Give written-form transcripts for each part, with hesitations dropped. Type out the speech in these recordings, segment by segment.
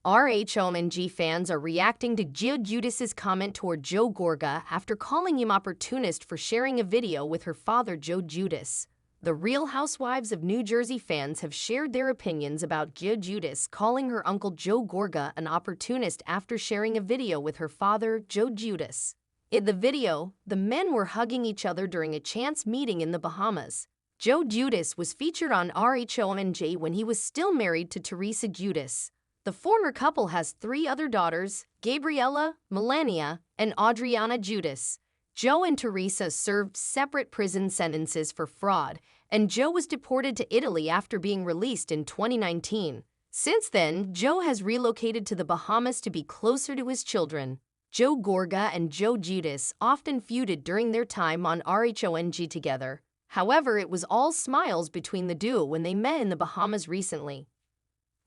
RHONJ fans are reacting to Gia Judas's comment toward Joe Gorga after calling him opportunist for sharing a video with her father Joe Judas. The Real Housewives of New Jersey fans have shared their opinions about Gia Judas calling her uncle Joe Gorga an opportunist after sharing a video with her father Joe Judas. In the video, the men were hugging each other during a chance meeting in the Bahamas. Joe Judas was featured on RHONJ when he was still married to Teresa Judas. The former couple has 3 other daughters, Gabriella, Melania, and Adriana Judas. Joe and Teresa served separate prison sentences for fraud, and Joe was deported to Italy after being released in 2019. Since then, Joe has relocated to the Bahamas to be closer to his children. Joe Gorga and Joe Judas often feuded during their time on RHONJ together. However, it was all smiles between the duo when they met in the Bahamas recently.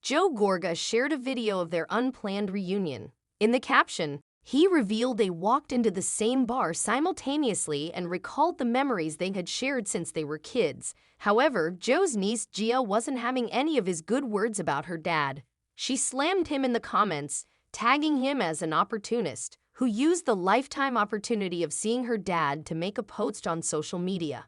Joe Gorga shared a video of their unplanned reunion. In the caption, he revealed they walked into the same bar simultaneously and recalled the memories they had shared since they were kids. However, Joe's niece Gia wasn't having any of his good words about her dad. She slammed him in the comments, tagging him as an opportunist who used the lifetime opportunity of seeing her dad to make a post on social media.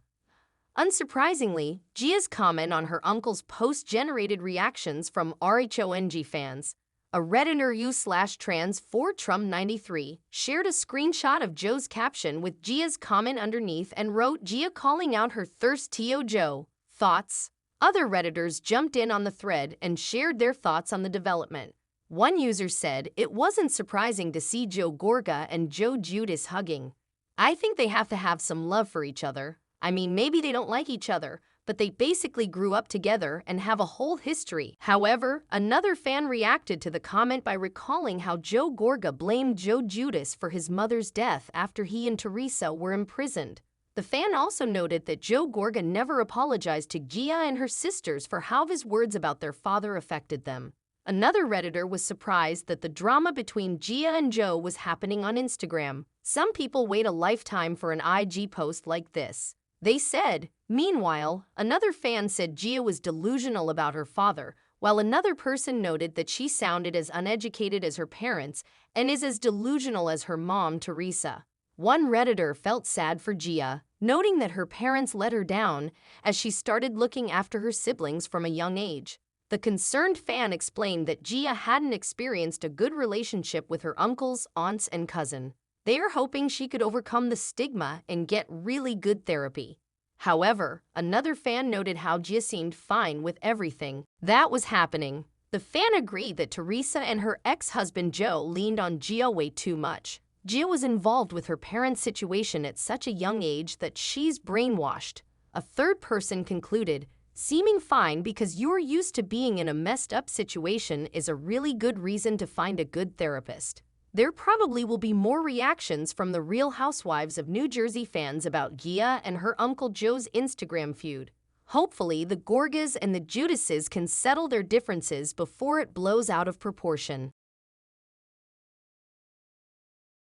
Unsurprisingly, Gia's comment on her uncle's post generated reactions from RHONJ fans. A Redditor u/trans4Trump93 shared a screenshot of Joe's caption with Gia's comment underneath and wrote Gia calling out her thirst to Joe. Thoughts? Other Redditors jumped in on the thread and shared their thoughts on the development. One user said, "It wasn't surprising to see Joe Gorga and Joe Judas hugging. I think they have to have some love for each other. I mean, maybe they don't like each other, but they basically grew up together and have a whole history." However, another fan reacted to the comment by recalling how Joe Gorga blamed Joe Judas for his mother's death after he and Teresa were imprisoned. The fan also noted that Joe Gorga never apologized to Gia and her sisters for how his words about their father affected them. Another Redditor was surprised that the drama between Gia and Joe was happening on Instagram. Some people wait a lifetime for an IG post like this. They said, meanwhile, another fan said Gia was delusional about her father, while another person noted that she sounded as uneducated as her parents and is as delusional as her mom, Teresa. One Redditor felt sad for Gia, noting that her parents let her down as she started looking after her siblings from a young age. The concerned fan explained that Gia hadn't experienced a good relationship with her uncles, aunts, and cousin. They are hoping she could overcome the stigma and get really good therapy. However, another fan noted how Gia seemed fine with everything that was happening. The fan agreed that Teresa and her ex-husband Joe leaned on Gia way too much. Gia was involved with her parents' situation at such a young age that she's brainwashed. A third person concluded, "Seeming fine because you're used to being in a messed up situation is a really good reason to find a good therapist." There probably will be more reactions from the Real Housewives of New Jersey fans about Gia and her Uncle Joe's Instagram feud. Hopefully, the Gorgas and the Judases can settle their differences before it blows out of proportion.